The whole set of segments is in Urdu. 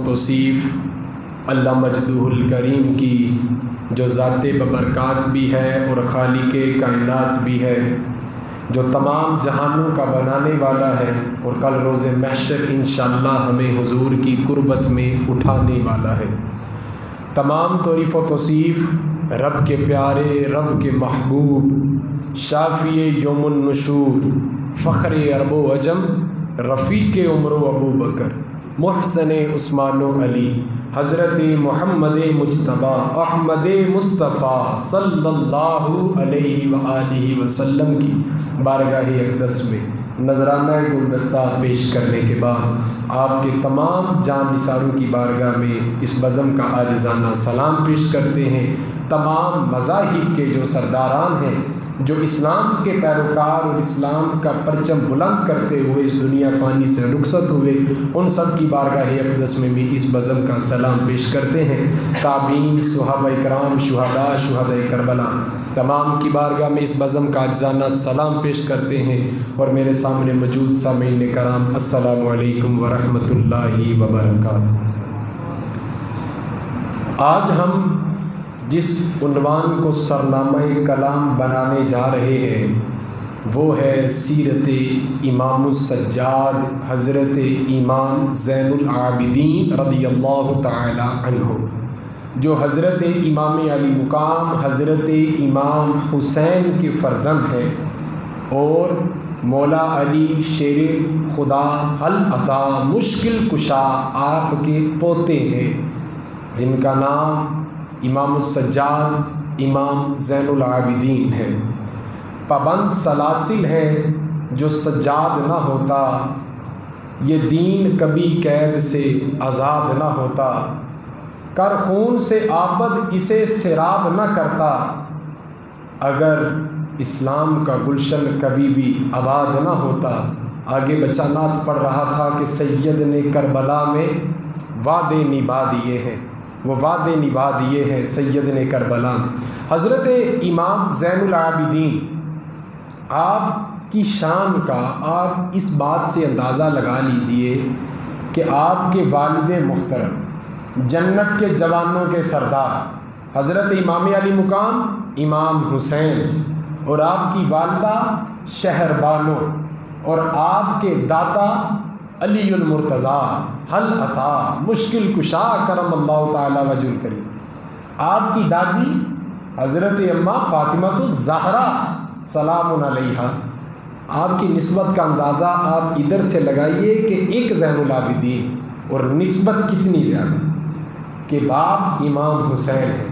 توصیف اللہ مجدہ الکریم کی جو ذات ببرکات بھی ہے اور خالق کائنات بھی ہے، جو تمام جہانوں کا بنانے والا ہے اور کل روز محشر انشاءاللہ ہمیں حضور کی قربت میں اٹھانے والا ہے۔ تمام تعریف و توصیف رب کے پیارے، رب کے محبوب، شافی یوم النشور، فخر عرب و عجم، رفیق عمر و ابو بکر، محسن عثمان و علی، حضرت محمد مجتبی احمد مصطفیٰ صلی اللہ علیہ وآلہ وسلم کی بارگاہ اقدس میں نذرانہ گلدستہ پیش کرنے کے بعد آپ کے تمام جان نثاروں کی بارگاہ میں اس بزم کا عاجزانہ سلام پیش کرتے ہیں۔ تمام مذاہب کے جو سرداران ہیں، جو اسلام کے پیروکار اور اسلام کا پرچم بلند کرتے ہوئے اس دنیا فانی سے رخصت ہوئے، ان سب کی بارگاہ اقدس میں بھی اس بزم کا سلام پیش کرتے ہیں۔ تابعین، صحابہ کرام، شہداء، شہداء کربلا، تمام کی بارگاہ میں اس بزم کا عاجزانہ سلام پیش کرتے ہیں۔ اور میرے سامنے موجود سامعین کرام، السلام علیکم ورحمۃ اللہ وبرکاتہ۔ آج ہم جس عنوان کو سرنامہ کلام بنانے جا رہے ہیں وہ ہے سیرت امام السجاد حضرت امام زین العابدین رضی اللہ تعالی عنہ، جو حضرت امام علی مقام حضرت امام حسین کے فرزند ہیں اور مولا علی شیر خدا حل عطا مشکل کشا آپ کے پوتے ہیں، جن کا نام امام السجاد امام زین العابدین ہے۔ پابند سلاسل ہے، جو سجاد نہ ہوتا یہ دین کبھی قید سے آزاد نہ ہوتا، کر خون سے آبد اسے سیراب نہ کرتا، اگر اسلام کا گلشن کبھی بھی آباد نہ ہوتا۔ آگے بچہ نعت پڑھ رہا تھا کہ سید نے کربلا میں وعدے نبھا دیے ہیں، وہ وعدے نبھا دیے ہیں سید نے کربلا۔ حضرت امام زین العابدین، آپ کی شان کا آپ اس بات سے اندازہ لگا لیجئے کہ آپ کے والد محترم، جنت کے جوانوں کے سردار حضرت امام علی مقام امام حسین، اور آپ کی والدہ شہر بانو، اور آپ کے داتا علی المرتضیٰ حل عطا مشکل کشا کرم اللہ تعالی وجہ الکریم، آپ کی دادی حضرت اماں فاطمہ الزہرا سلام علیہا۔ آپ کی نسبت کا اندازہ آپ ادھر سے لگائیے کہ ایک زین العابدین اور نسبت کتنی زیادہ، کہ باپ امام حسین ہے،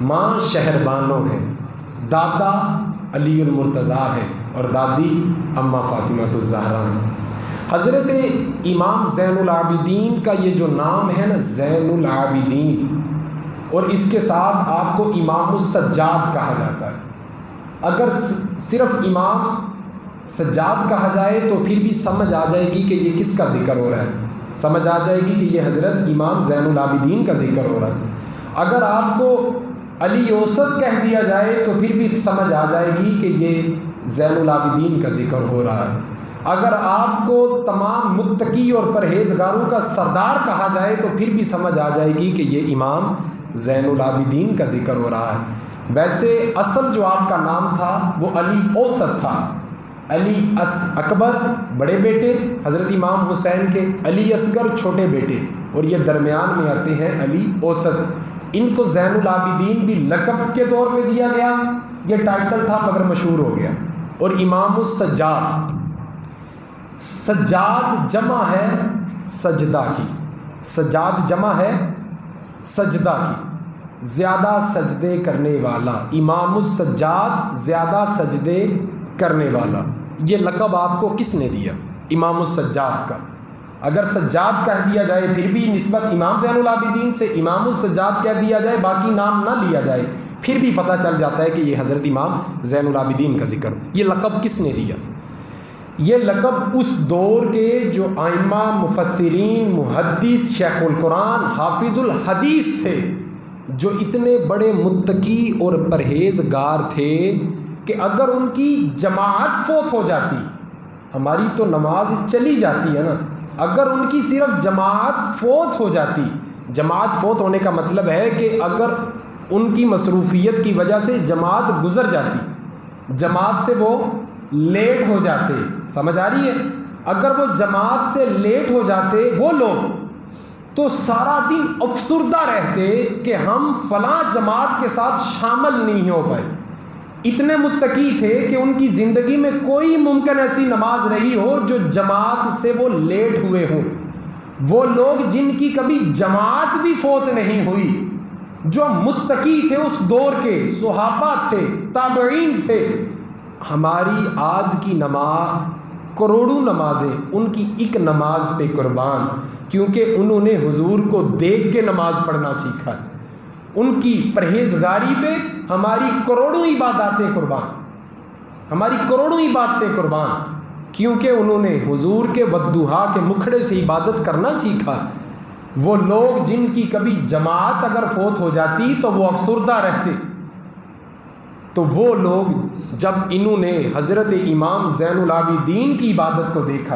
ماں شہر بانو ہے، دادا علی المرتضیٰ ہے اور دادی اماں فاطمہ الزہرا ہیں۔ حضرت امام زین العابدین کا یہ جو نام ہے نا زین العابدین، اور اس کے ساتھ آپ کو امام السجاد کہا جاتا ہے۔ اگر صرف امام سجاد کہا جائے تو پھر بھی سمجھ آ جائے گی کہ یہ کس کا ذکر ہو رہا ہے، سمجھ آ جائے گی کہ یہ حضرت امام زین العابدین کا ذکر ہو رہا ہے۔ اگر آپ کو علی اوسط کہہ دیا جائے تو پھر بھی سمجھ آ جائے گی کہ یہ زین العابدین کا ذکر ہو رہا ہے۔ اگر آپ کو تمام متقی اور پرہیزگاروں کا سردار کہا جائے تو پھر بھی سمجھ آ جائے گی کہ یہ امام زین العابدین کا ذکر ہو رہا ہے۔ ویسے اصل جو آپ کا نام تھا وہ علی اوسط تھا، علی اکبر بڑے بیٹے حضرت امام حسین کے، علی اصغر چھوٹے بیٹے، اور یہ درمیان میں آتے ہیں علی اوسط۔ ان کو زین العابدین بھی لقب کے طور پہ دیا گیا، یہ ٹائٹل تھا مگر مشہور ہو گیا۔ اور امام السجاد، سجاد جمع ہے سجدہ کی، سجاد جمع ہے سجدہ کی، زیادہ سجدے کرنے والا، امام السجاد زیادہ سجدے کرنے والا۔ یہ لقب آپ کو کس نے دیا؟ امام السجاد کا۔ اگر سجاد کہہ دیا جائے پھر بھی نسبت امام زین العابدین سے، امام السجاد کہہ دیا جائے باقی نام نہ لیا جائے پھر بھی پتہ چل جاتا ہے کہ یہ حضرت امام زین العابدین کا ذکر۔ یہ لقب کس نے دیا؟ یہ لقب اس دور کے جو ائمہ، مفسرین، محدث، شیخ القرآن، حافظ الحدیث تھے، جو اتنے بڑے متقی اور پرہیزگار تھے کہ اگر ان کی جماعت فوت ہو جاتی، ہماری تو نماز چلی جاتی ہے نا، اگر ان کی صرف جماعت فوت ہو جاتی، جماعت فوت ہونے کا مطلب ہے کہ اگر ان کی مصروفیت کی وجہ سے جماعت گزر جاتی، جماعت سے وہ لیٹ ہو جاتے، سمجھ آ رہی ہے؟ اگر وہ جماعت سے لیٹ ہو جاتے وہ لوگ، تو سارا دن افسردہ رہتے کہ ہم فلاں جماعت کے ساتھ شامل نہیں ہو پائے۔ اتنے متقی تھے کہ ان کی زندگی میں کوئی ممکن ایسی نماز رہی ہو جو جماعت سے وہ لیٹ ہوئے ہوں۔ وہ لوگ جن کی کبھی جماعت بھی فوت نہیں ہوئی، جو متقی تھے اس دور کے، صحابہ تھے، تابعین تھے۔ ہماری آج کی نماز کروڑوں نمازیں ان کی ایک نماز پہ قربان، کیونکہ انہوں نے حضور کو دیکھ کے نماز پڑھنا سیکھا۔ ان کی پرہیزگاری پہ ہماری کروڑوں عباداتیں قربان، ہماری کروڑوں عبادتیں قربان، کیونکہ انہوں نے حضور کے والضحیٰ کے مکھڑے سے عبادت کرنا سیکھا۔ وہ لوگ جن کی کبھی جماعت اگر فوت ہو جاتی تو وہ افسردہ رہتے، تو وہ لوگ جب انہوں نے حضرت امام زین العابدین کی عبادت کو دیکھا،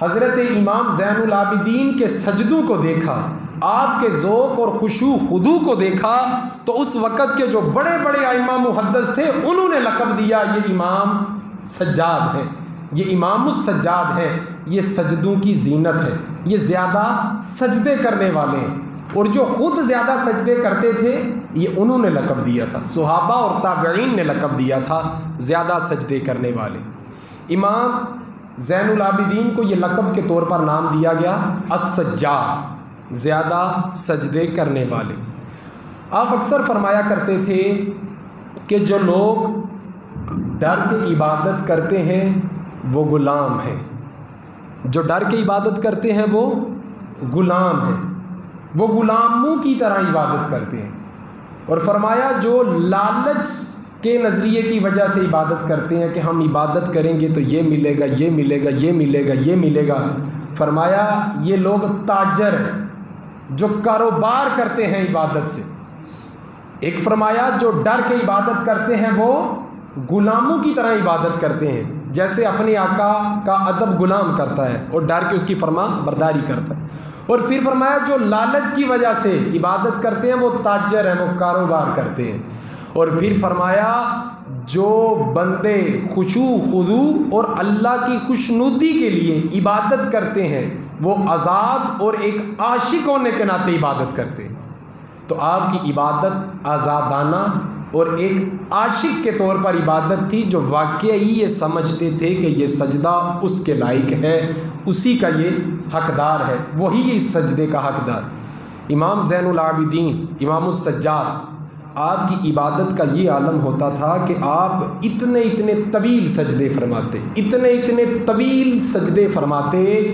حضرت امام زین العابدین کے سجدوں کو دیکھا، آپ کے ذوق اور خشوع خضوع کو دیکھا، تو اس وقت کے جو بڑے بڑے ائمہ محدث تھے انہوں نے لقب دیا یہ امام سجاد ہے، یہ امام السجاد ہے، یہ سجدوں کی زینت ہے، یہ زیادہ سجدے کرنے والے ہیں۔ اور جو خود زیادہ سجدے کرتے تھے یہ انہوں نے لقب دیا تھا، صحابہ اور تابعین نے لقب دیا تھا زیادہ سجدے کرنے والے۔ امام زین العابدین کو یہ لقب کے طور پر نام دیا گیا السجاد، زیادہ سجدے کرنے والے۔ آپ اکثر فرمایا کرتے تھے کہ جو لوگ ڈر کے عبادت کرتے ہیں وہ غلام ہیں، جو ڈر کے عبادت کرتے ہیں وہ غلام ہیں، وہ غلاموں کی طرح عبادت کرتے ہیں۔ اور فرمایا جو لالچ کے نظریے کی وجہ سے عبادت کرتے ہیں کہ ہم عبادت کریں گے تو یہ ملے گا، یہ ملے گا، یہ ملے گا، یہ ملے گا، فرمایا یہ لوگ تاجر ہیں جو کاروبار کرتے ہیں عبادت سے۔ ایک فرمایا جو ڈر کے عبادت کرتے ہیں وہ غلاموں کی طرح عبادت کرتے ہیں، جیسے اپنے آقا کا ادب غلام کرتا ہے اور ڈر کے اس کی فرما برداری کرتا ہے۔ اور پھر فرمایا جو لالچ کی وجہ سے عبادت کرتے ہیں وہ تاجر ہیں، وہ کاروبار کرتے ہیں۔ اور پھر فرمایا جو بندے خشوع خضوع اور اللہ کی خوشنودی کے لیے عبادت کرتے ہیں وہ آزاد اور ایک عاشق ہونے کے ناطے عبادت کرتے ہیں۔ تو آپ کی عبادت آزادانہ اور ایک عاشق کے طور پر عبادت تھی، جو واقعی یہ سمجھتے تھے کہ یہ سجدہ اس کے لائق ہے، اسی کا یہ حقدار ہے، وہی اس سجدے کا حقدار۔ امام زین العابدین امام السجاد، آپ کی عبادت کا یہ عالم ہوتا تھا کہ آپ اتنے اتنے طویل سجدے فرماتے، اتنے اتنے طویل سجدے فرماتے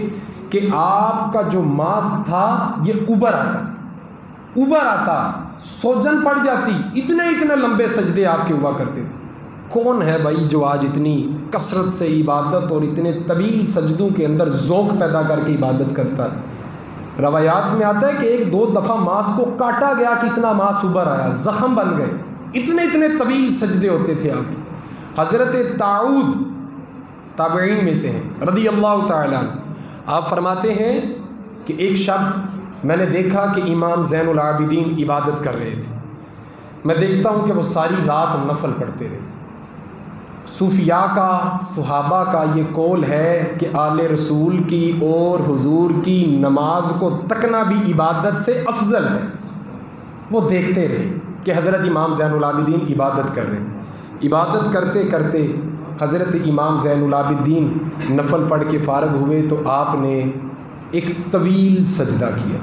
کہ آپ کا جو ماس تھا یہ ابھر آتا، سوجن پڑ جاتی، اتنے اتنے لمبے سجدے آپ کے ہوا کرتے تھے۔ کون ہے بھائی جو آج اتنی کثرت سے عبادت اور اتنے طویل سجدوں کے اندر ذوق پیدا کر کے عبادت کرتا ہے؟ روایات میں آتا ہے کہ ایک دو دفعہ ماس کو کاٹا گیا کہ اتنا ماس ابھر آیا، زخم بن گئے، اتنے اتنے طویل سجدے ہوتے تھے آپ کے۔ حضرت تعود تابعین میں سے ہیں رضی اللہ تعالیٰ عنہ، آپ فرماتے ہیں کہ ایک شب میں نے دیکھا کہ امام زین العابدین عبادت کر رہے تھے، میں دیکھتا ہوں کہ وہ ساری رات نفل پڑھتے رہے۔ صوفیاء کا، صحابہ کا یہ قول ہے کہ آل رسول کی اور حضور کی نماز کو تکنا بھی عبادت سے افضل ہے۔ وہ دیکھتے رہے کہ حضرت امام زین العابدین عبادت کر رہے ہیں، عبادت کرتے کرتے حضرت امام زین العابدین نفل پڑھ کے فارغ ہوئے تو آپ نے ایک طویل سجدہ کیا۔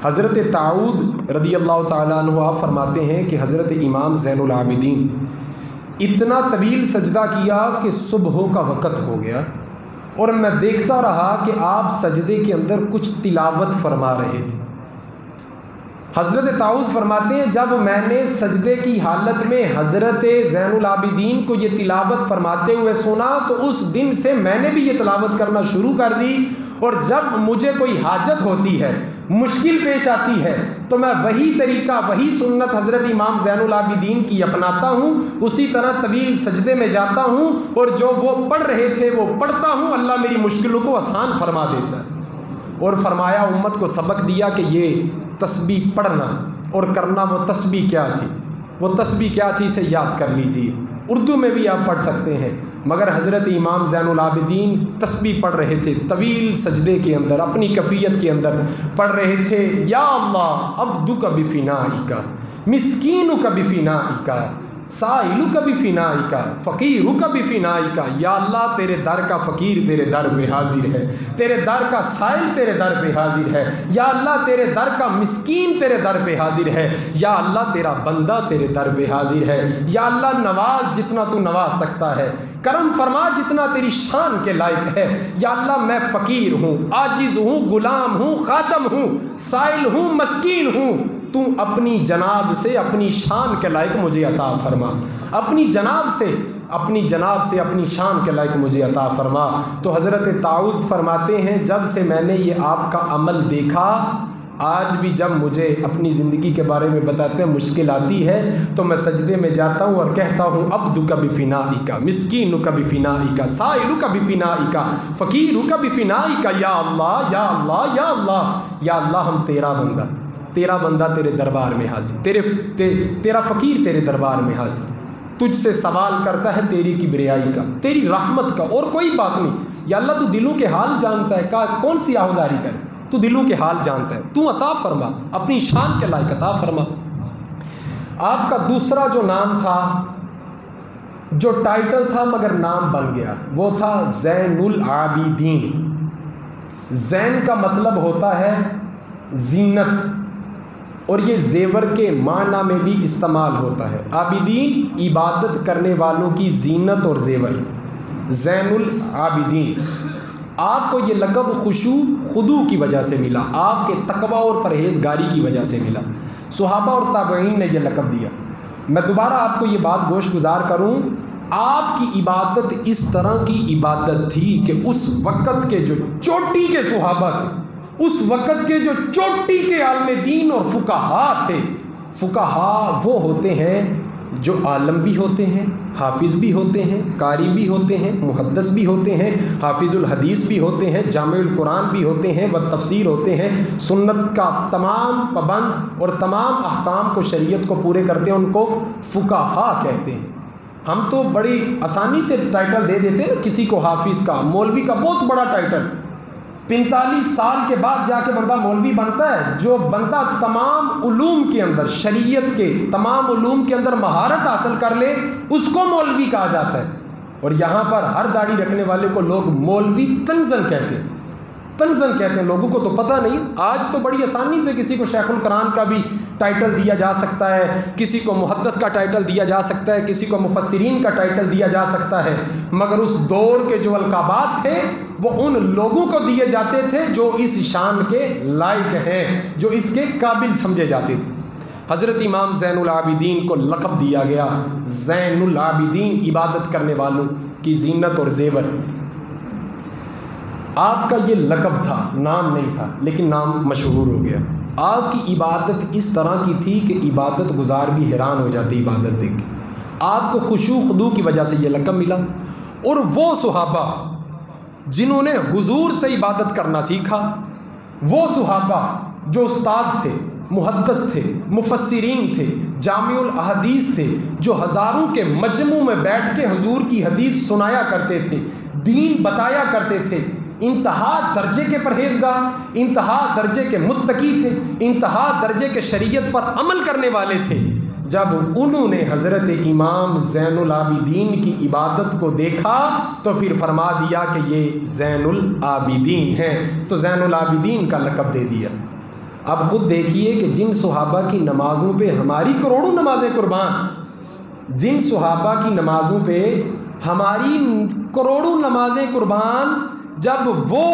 حضرت تعود رضی اللہ تعالیٰ عنہ آپ فرماتے ہیں کہ حضرت امام زین العابدین اتنا طویل سجدہ کیا کہ صبح کا وقت ہو گیا، اور میں دیکھتا رہا کہ آپ سجدے کے اندر کچھ تلاوت فرما رہے تھے۔ حضرت تعود فرماتے ہیں جب میں نے سجدے کی حالت میں حضرت زین العابدین کو یہ تلاوت فرماتے ہوئے سنا تو اس دن سے میں نے بھی یہ تلاوت کرنا شروع کر دی، اور جب مجھے کوئی حاجت ہوتی ہے، مشکل پیش آتی ہے، تو میں وہی طریقہ، وہی سنت حضرت امام زین العابدین کی اپناتا ہوں، اسی طرح طویل سجدے میں جاتا ہوں، اور جو وہ پڑھ رہے تھے وہ پڑھتا ہوں، اللہ میری مشکلوں کو آسان فرما دیتا ہے۔ اور فرمایا، امت کو سبق دیا کہ یہ تسبیح پڑھنا اور کرنا، وہ تسبیح کیا تھی، وہ تسبیح کیا تھی اسے یاد کر لیجئے۔ اردو میں بھی آپ پڑھ سکتے ہیں، مگر حضرت امام زین العابدین تسبیح پڑھ رہے تھے، طویل سجدے کے اندر اپنی کیفیت کے اندر پڑھ رہے تھے۔ یا اللہ عبدک بفنائک، مسکینک بفنائک، سائلک بفنائک، فقیرک بفنائک۔ یا اللہ تیرے در کا فقیر تیرے در پہ حاضر ہے، تیرے در کا سائل تیرے در پہ حاضر ہے، یا اللہ تیرے در کا مسکین تیرے در پہ حاضر ہے، یا اللہ تیرا بندہ تیرے در پہ حاضر ہے۔ یا اللہ نواز جتنا تو نواز سکتا ہے، کرم فرما جتنا تیری شان کے لائق ہے۔ یا اللہ میں فقیر ہوں، عاجز ہوں، غلام ہوں، خادم ہوں، سائل ہوں، مسکین ہوں، تو اپنی جناب سے اپنی شان کے لائق مجھے عطا فرما، اپنی جناب سے اپنی شان کے لائق مجھے عطا فرما۔ تو حضرت طاؤس فرماتے ہیں، جب سے میں نے یہ آپ کا عمل دیکھا، آج بھی جب مجھے اپنی زندگی کے بارے میں بتاتے ہیں مشکل آتی ہے، تو میں سجدے میں جاتا ہوں اور کہتا ہوں عبدک بفنائک، مسکینک بفنائک، سائلک بفنائک، فقیرک بفنائک۔ یا اللہ یا اللہ یا اللہ، یا اللہ ہم تیرا بندہ تیرے دربار میں حاضر، تیرا فقیر تیرے دربار میں حاضر، تجھ سے سوال کرتا ہے تیری کبریائی کا، تیری رحمت کا، اور کوئی بات نہیں۔ یا اللہ تو دلوں کے حال جانتا ہے، کون سی آہوزاری کرے، تو دلوں کے حال جانتا ہے، تو عطا فرما، اپنی شان کے لائق عطا فرما۔ آپ کا دوسرا جو نام تھا، جو ٹائٹل تھا مگر نام بن گیا، وہ تھا زین العابدین۔ زین کا مطلب ہوتا ہے زینت، اور یہ زیور کے معنی میں بھی استعمال ہوتا ہے۔ عابدین عبادت کرنے والوں کی زینت اور زیور، زین العابدین۔ آپ کو یہ لقب خشوع خضوع کی وجہ سے ملا، آپ کے تقوی اور پرہیزگاری کی وجہ سے ملا، صحابہ اور تابعین نے یہ لقب دیا۔ میں دوبارہ آپ کو یہ بات گوش گزار کروں، آپ کی عبادت اس طرح کی عبادت تھی کہ اس وقت کے جو چوٹی کے صحابہ تھے، اس وقت کے جو چوٹی کے عالم دین اور فقہا تھے، فقہا وہ ہوتے ہیں جو عالم بھی ہوتے ہیں، حافظ بھی ہوتے ہیں، قاری بھی ہوتے ہیں، محدث بھی ہوتے ہیں، حافظ الحدیث بھی ہوتے ہیں، جامع القرآن بھی ہوتے ہیں، و تفسیر ہوتے ہیں، سنت کا تمام پابند اور تمام احکام کو، شریعت کو پورے کرتے ہیں، ان کو فقہا کہتے ہیں۔ ہم تو بڑی آسانی سے ٹائٹل دے دیتے ہیں کسی کو، حافظ کا، مولوی کا بہت بڑا ٹائٹل، 45 سال کے بعد جا کے بندہ مولوی بنتا ہے۔ جو بندہ تمام علوم کے اندر، شریعت کے تمام علوم کے اندر مہارت حاصل کر لے، اس کو مولوی کہا جاتا ہے۔ اور یہاں پر ہر داڑھی رکھنے والے کو لوگ مولوی تنزن کہتے ہیں، لوگوں کو تو پتہ نہیں۔ آج تو بڑی آسانی سے کسی کو شیخ القرآن کا بھی ٹائٹل دیا جا سکتا ہے، کسی کو محدث کا ٹائٹل دیا جا سکتا ہے، کسی کو مفسرین کا ٹائٹل دیا جا سکتا ہے، مگر اس دور کے جو القابات تھے وہ ان لوگوں کو دیے جاتے تھے جو اس شان کے لائق ہیں، جو اس کے قابل سمجھے جاتے تھے۔ حضرت امام زین العابدین کو لقب دیا گیا زین العابدین، عبادت کرنے والوں کی زینت اور زیور۔ آپ کا یہ لقب تھا، نام نہیں تھا، لیکن نام مشہور ہو گیا۔ آپ کی عبادت اس طرح کی تھی کہ عبادت گزار بھی حیران ہو جاتے عبادت دیکھ کے۔ آپ کو خشوع خضوع کی وجہ سے یہ لقب ملا۔ اور وہ صحابہ جنہوں نے حضور سے عبادت کرنا سیکھا، وہ صحابہ جو استاد تھے، محدث تھے، مفسرین تھے، جامع الاحادیث تھے، جو ہزاروں کے مجمع میں بیٹھ کے حضور کی حدیث سنایا کرتے تھے، دین بتایا کرتے تھے، انتہا درجے کے پرہیزگار، انتہا درجے کے متقی تھے، انتہا درجے کے شریعت پر عمل کرنے والے تھے، جب انہوں نے حضرت امام زین العابدین کی عبادت کو دیکھا تو پھر فرما دیا کہ یہ زین العابدین ہیں، تو زین العابدین کا لقب دے دیا۔ اب خود دیکھیے کہ جن صحابہ کی نمازوں پہ ہماری کروڑوں نمازیں قربان، جن صحابہ کی نمازوں پہ ہماری کروڑوں نمازیں قربان، جب وہ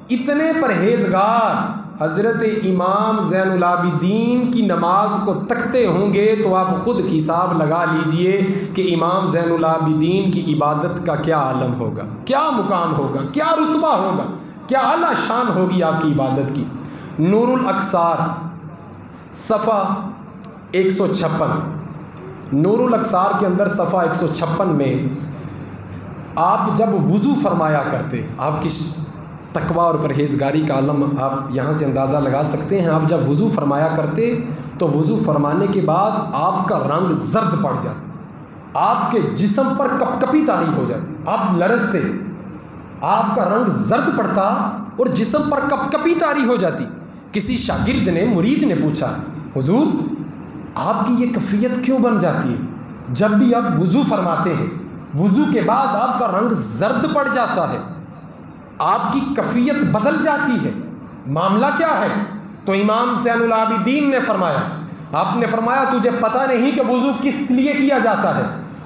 اتنے پرہیزگار حضرت امام زین العابدین کی نماز کو تکتے ہوں گے تو آپ خود حساب لگا لیجئے کہ امام زین العابدین کی عبادت کا کیا عالم ہوگا، کیا مقام ہوگا، کیا رتبہ ہوگا۔ کیا اعلیٰ شان ہوگی آپ کی عبادت کی۔ نور الاقصار صفحہ 156، نور الاقصار کے اندر صفحہ 156 میں آپ جب وضو فرمایا کرتے، آپ کی تقویٰ اور پرہیزگاری کا عالم آپ یہاں سے اندازہ لگا سکتے ہیں۔ آپ جب وضو فرمایا کرتے تو وضو فرمانے کے بعد آپ کا رنگ زرد پڑ جاتا، آپ کے جسم پر کپ کپی طاری ہو جاتی، آپ لرزتے، آپ کا رنگ زرد پڑتا اور جسم پر کپ کپی طاری ہو جاتی۔ کسی شاگرد نے، مرید نے پوچھا، حضور آپ کی یہ کیفیت کیوں بن جاتی ہے؟ جب بھی آپ وضو فرماتے ہیں، وضو کے بعد آپ کا رنگ زرد پڑ جاتا ہے، آپ کی کیفیت بدل جاتی ہے، معاملہ کیا ہے؟ تو امام زین العابدین نے فرمایا، آپ نے فرمایا تجھے پتہ نہیں کہ وضو کس لیے کیا جاتا ہے؟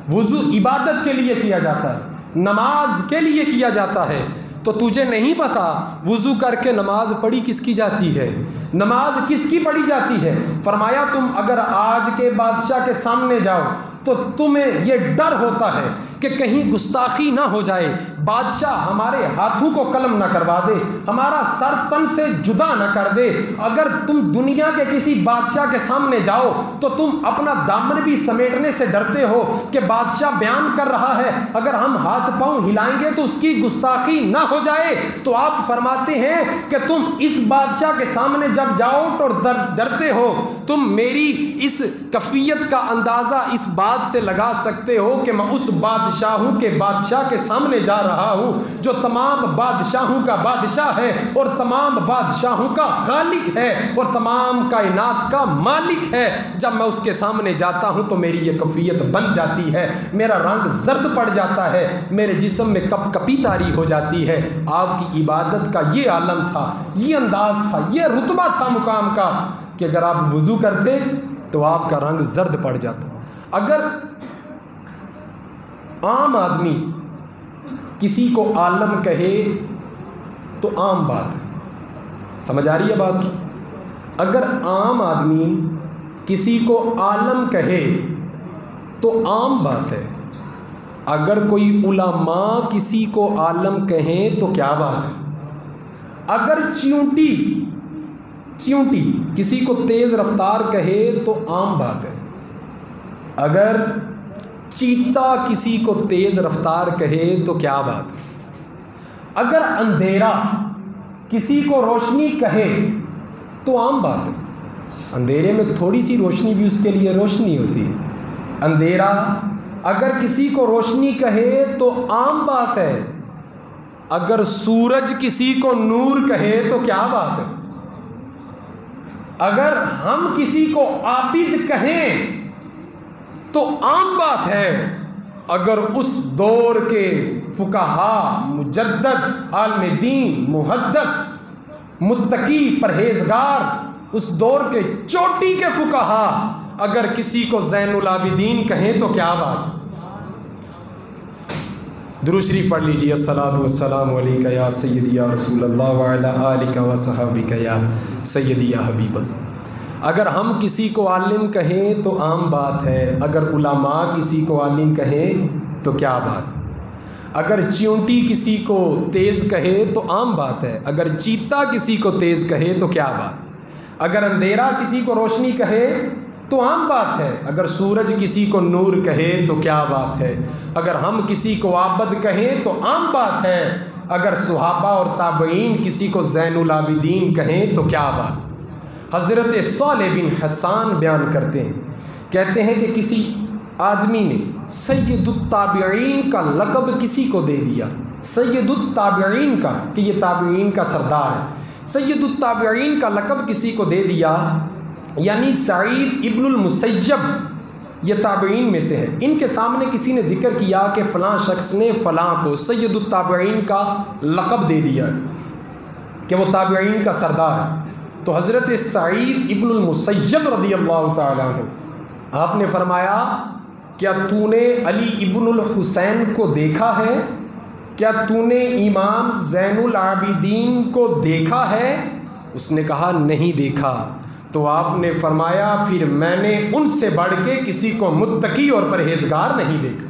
وضو عبادت کے لیے کیا جاتا ہے، نماز کے لیے کیا جاتا ہے، تو تجھے نہیں پتا وضو کر کے نماز پڑھی کس کی جاتی ہے؟ نماز کس کی پڑھی جاتی ہے؟ فرمایا تم اگر آج کے بادشاہ کے سامنے جاؤ تو تمہیں یہ ڈر ہوتا ہے کہ کہیں گستاخی نہ ہو جائے، بادشاہ ہمارے ہاتھوں کو قلم نہ کروا دے، ہمارا سر تن سے جدا نہ کر دے۔ اگر تم دنیا کے کسی بادشاہ کے سامنے جاؤ تو تم اپنا دامن بھی سمیٹنے سے ڈرتے ہو کہ بادشاہ بیان کر رہا ہے، اگر ہم ہاتھ پاؤں ہلائیں گے تو اس کی گستاخی نہ ہو جائے۔ تو آپ فرماتے ہیں کہ تم اس بادشاہ کے سامنے جب جاؤ تو ڈرتے ہو، تم میری اس کیفیت کا اندازہ اس بات سے لگا سکتے ہو کہ میں اس بادشاہوں کے بادشاہ کے سامنے جا رہا ہوں جو تمام بادشاہوں کا بادشاہ ہے اور تمام بادشاہوں کا خالق ہے اور تمام کائنات کا مالک ہے۔ جب میں اس کے سامنے جاتا ہوں تو میری یہ کیفیت بن جاتی ہے، میرا رنگ زرد پڑ جاتا ہے، میرے جسم میں کپ کپی طاری ہو جاتی ہے۔ آپ کی عبادت کا یہ عالم تھا، یہ انداز تھا، یہ رتبہ تھا مقام کا کہ اگر آپ وضو کرتے تو آپ کا رنگ زرد پڑ جاتا۔ اگر عام آدمی کسی کو عالم کہے تو عام بات ہے، سمجھ آ رہی ہے بات کی؟ اگر عام آدمی کسی کو عالم کہے تو عام بات ہے، اگر کوئی علماء کسی کو عالم کہیں تو کیا بات ہے؟ اگر چیونٹی کسی کو تیز رفتار کہے تو عام بات ہے، اگر چیتا کسی کو تیز رفتار کہے تو کیا بات ہے؟ اگر اندھیرا کسی کو روشنی کہے تو عام بات ہے، اندھیرے میں تھوڑی سی روشنی بھی اس کے لیے روشنی ہوتی ہے۔ اندھیرا اگر کسی کو روشنی کہے تو عام بات ہے، اگر سورج کسی کو نور کہے تو کیا بات ہے؟ اگر ہم کسی کو عابد کہیں تو عام بات ہے، اگر اس دور کے فقہا، مجدد، عالم دین، محدث، متقی، پرہیزگار، اس دور کے چوٹی کے فقہا اگر کسی کو زین العابدین کہیں تو کیا بات؟ درود شریف پڑھ لیجیے۔ الصلاۃ والسلام علیک یا سیدی یا رسول اللہ وعلی آلک و صحابک یا سیدی یا حبیب اللہ۔ اگر ہم کسی کو عالم کہیں تو عام بات ہے، اگر علماء کسی کو عالم کہیں تو کیا بات؟ اگر چیونٹی کسی کو تیز کہے تو عام بات ہے، اگر چیتا کسی کو تیز کہے تو کیا بات؟ اگر اندھیرا کسی کو روشنی کہے تو عام بات ہے، اگر سورج کسی کو نور کہے تو کیا بات ہے؟ اگر ہم کسی کو عابد کہیں تو عام بات ہے، اگر صحابہ اور تابعین کسی کو زین العابدین کہیں تو کیا بات؟ حضرت صالح بن حسان بیان کرتے ہیں، کہتے ہیں کہ کسی آدمی نے سید التابعین کا لقب کسی کو دے دیا، سید التابعین کا، کہ یہ تابعین کا سردار ہے، سید التابعین کا لقب کسی کو دے دیا، یعنی سعید ابن المسیب یہ تابعین میں سے ہے۔ ان کے سامنے کسی نے ذکر کیا کہ فلاں شخص نے فلاں کو سید التابعین کا لقب دے دیا کہ وہ تابعین کا سردار ہے، تو حضرت سعید ابن المسیب رضی اللہ تعالیٰ عنہ آپ نے فرمایا کیا تو نے علی ابن الحسین کو دیکھا ہے؟ کیا تو نے امام زین العابدین کو دیکھا ہے؟ اس نے کہا نہیں دیکھا۔ تو آپ نے فرمایا پھر میں نے ان سے بڑھ کے کسی کو متقی اور پرہیزگار نہیں دیکھا،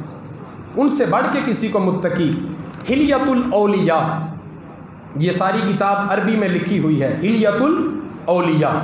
ان سے بڑھ کے کسی کو متقی۔ حلیۃ الاولیاء یہ ساری کتاب عربی میں لکھی ہوئی ہے، حلیۃ الاولیاء،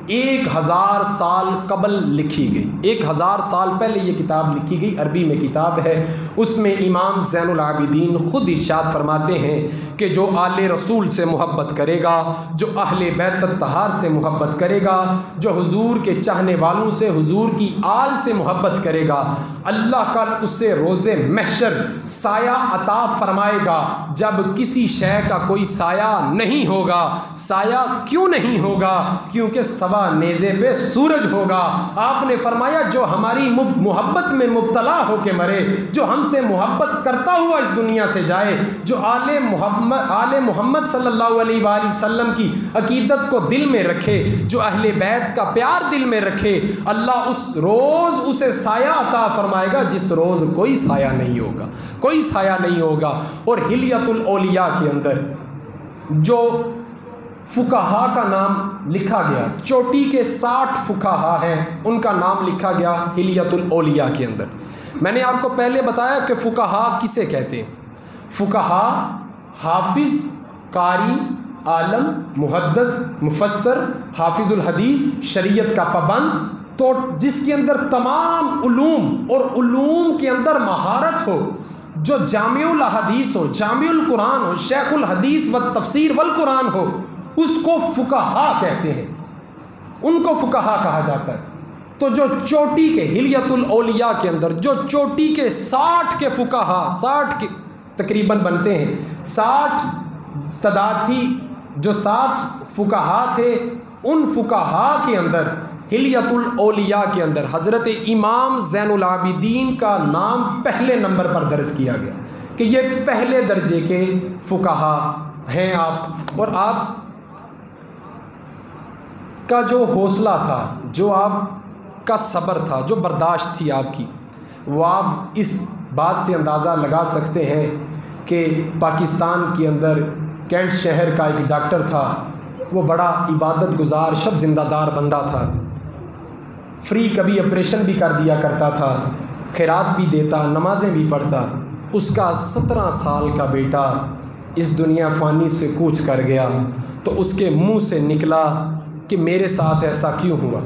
1000 سال قبل لکھی گئی، 1000 سال پہلے یہ کتاب لکھی گئی، عربی میں کتاب ہے۔ اس میں امام زین العابدین خود ارشاد فرماتے ہیں کہ جو آل رسول سے محبت کرے گا، جو اہل بیت الطہار سے محبت کرے گا، جو حضور کے چاہنے والوں سے، حضور کی آل سے محبت کرے گا، اللہ کل اس سے روز محشر سایہ عطا فرمائے گا جب کسی شے کا کوئی سایہ نہیں ہوگا۔ سایہ کیوں نہیں ہوگا؟ کیونکہ سوا نیزے پہ سورج ہوگا۔ آپ نے فرمایا جو ہماری محبت میں مبتلا ہو کے مرے، جو ہم سے محبت کرتا ہوا اس دنیا سے جائے، جو آل محمد صلی اللہ علیہ وآلہ وسلم کی عقیدت کو دل میں رکھے، جو اہل بیت کا پیار دل میں رکھے، اللہ اس روز اسے سایہ عطا فرمائے گا جس روز کوئی سایہ نہیں ہوگا، کوئی سایہ نہیں ہوگا۔ اور حلیۃ الاولیاء کے اندر جو فقہا کا نام لکھا گیا، چوٹی کے 60 فقہا ہیں، ان کا نام لکھا گیا حلیۃ الاولیاء کے اندر۔ میں نے آپ کو پہلے بتایا کہ فقہا کسے کہتے ہیں؟ فقہا حافظ، قاری، عالم، محدث، مفسر، حافظ الحدیث، شریعت کا پابند، تو جس کے اندر تمام علوم اور علوم کے اندر مہارت ہو، جو جامع الاحادیث ہو، جامع القرآن ہو، شیخ الحدیث و تفسیر والقرآن ہو، اس کو فقہا کہتے ہیں، ان کو فقہا کہا جاتا ہے۔ تو جو چوٹی کے حلیۃ الاولیاء کے اندر جو چوٹی کے 60 کے فقہا، 60 کے تقریباً بنتے ہیں، 60 تعداد تھی، جو 60 فقہا تھے، ان فقہا کے اندر حلیۃ الاولیاء کے اندر حضرت امام زین العابدین کا نام پہلے نمبر پر درج کیا گیا کہ یہ پہلے درجے کے فقہا ہیں آپ۔ اور آپ کا جو حوصلہ تھا، جو آپ کا صبر تھا، جو برداشت تھی آپ کی، وہ آپ اس بات سے اندازہ لگا سکتے ہیں کہ پاکستان کے اندر کینٹ شہر کا ایک ڈاکٹر تھا، وہ بڑا عبادت گزار شب زندہ دار بندہ تھا، فری کبھی آپریشن بھی کر دیا کرتا تھا، خیرات بھی دیتا، نمازیں بھی پڑھتا۔ اس کا 17 سال کا بیٹا اس دنیا فانی سے کوچ کر گیا، تو اس کے منہ سے نکلا کہ میرے ساتھ ایسا کیوں ہوا؟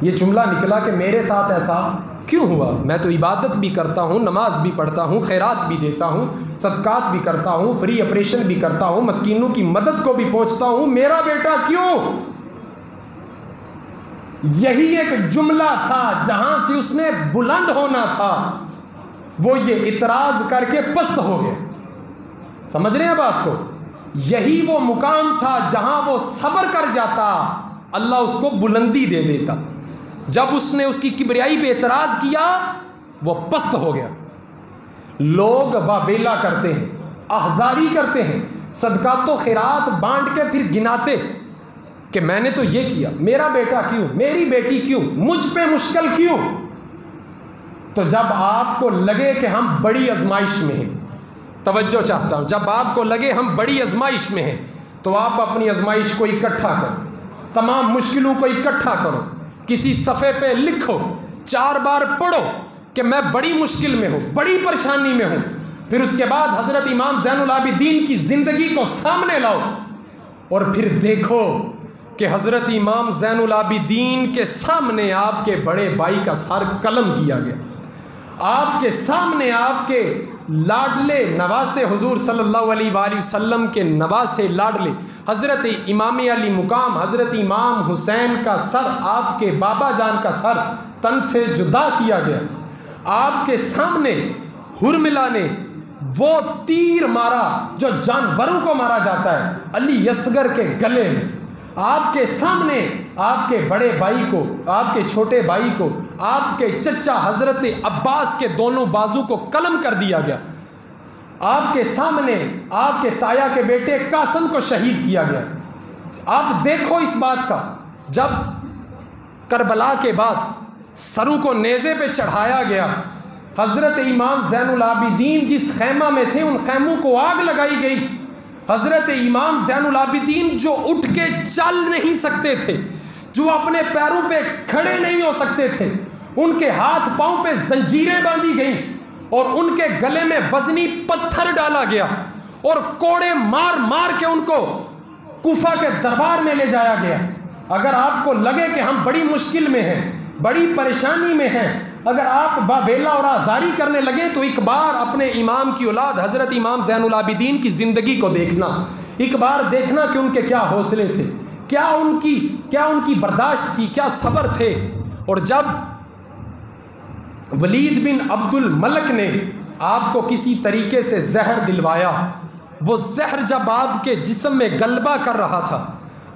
یہ جملہ نکلا کہ میرے ساتھ ایسا کیوں ہوا؟ میں تو عبادت بھی کرتا ہوں، نماز بھی پڑھتا ہوں، خیرات بھی دیتا ہوں، صدقات بھی کرتا ہوں، فری آپریشن بھی کرتا ہوں، مسکینوں کی مدد کو بھی پہنچتا ہوں، میرا بیٹا کیوں؟ یہی ایک جملہ تھا جہاں سے اس نے بلند ہونا تھا، وہ یہ اعتراض کر کے پست ہو گیا۔ سمجھ رہے ہیں بات کو؟ یہی وہ مقام تھا جہاں وہ صبر کر جاتا، اللہ اس کو بلندی دے دیتا۔ جب اس نے اس کی کبریائی پہ اعتراض کیا، وہ پست ہو گیا۔ لوگ واویلا کرتے ہیں، احزاری کرتے ہیں، صدقات و خیرات بانٹ کے پھر گناتے کہ میں نے تو یہ کیا، میرا بیٹا کیوں، میری بیٹی کیوں، مجھ پہ مشکل کیوں؟ تو جب آپ کو لگے کہ ہم بڑی آزمائش میں ہیں، توجہ چاہتا ہوں، جب آپ کو لگے ہم بڑی آزمائش میں ہیں، تو آپ اپنی آزمائش کو اکٹھا کرو، تمام مشکلوں کو اکٹھا کرو، کسی صفحے پہ لکھو، 4 بار پڑھو کہ میں بڑی مشکل میں ہوں، بڑی پریشانی میں ہوں۔ پھر اس کے بعد حضرت امام زین العابدین کی زندگی کو سامنے لاؤ اور پھر دیکھو کہ حضرت امام زین العابدین کے سامنے آپ کے بڑے بھائی کا سر قلم کیا گیا، آپ کے سامنے آپ کے لاڈلے نواسے حضور صلی اللہ علیہ وآلہ وسلم کے نواسے لاڈلے حضرت امام علی مقام حضرت امام حسین کا سر، آپ کے بابا جان کا سر تن سے جدا کیا گیا۔ آپ کے سامنے حرملہ نے وہ تیر مارا جو جانوروں کو مارا جاتا ہے، علی اصغر کے گلے میں۔ آپ کے سامنے آپ کے بڑے بھائی کو، آپ کے چھوٹے بھائی کو، آپ کے چچا حضرت عباس کے دونوں بازو کو قلم کر دیا گیا۔ آپ کے سامنے آپ کے تایا کے بیٹے قاسم کو شہید کیا گیا۔ آپ دیکھو اس بات کا، جب کربلا کے بعد سروں کو نیزے پہ چڑھایا گیا، حضرت امام زین العابدین جس خیمہ میں تھے ان خیموں کو آگ لگائی گئی۔ حضرت امام زین العابدین جو اٹھ کے چل نہیں سکتے تھے، جو اپنے پیروں پہ کھڑے نہیں ہو سکتے تھے، ان کے ہاتھ پاؤں پہ زنجیریں باندھی گئیں اور ان کے گلے میں وزنی پتھر ڈالا گیا اور کوڑے مار مار کے ان کو کوفہ کے دربار میں لے جایا گیا۔ اگر آپ کو لگے کہ ہم بڑی مشکل میں ہیں، بڑی پریشانی میں ہیں، اگر آپ باویلا اور آزاری کرنے لگے تو ایک بار اپنے امام کی اولاد حضرت امام زین العابدین کی زندگی کو دیکھنا، ایک بار دیکھنا کہ ان کے کیا حوصلے تھے، کیا ان کی برداشت تھی، کیا صبر تھے۔ اور جب ولید بن عبد الملک نے آپ کو کسی طریقے سے زہر دلوایا، وہ زہر جب آپ کے جسم میں غلبہ کر رہا تھا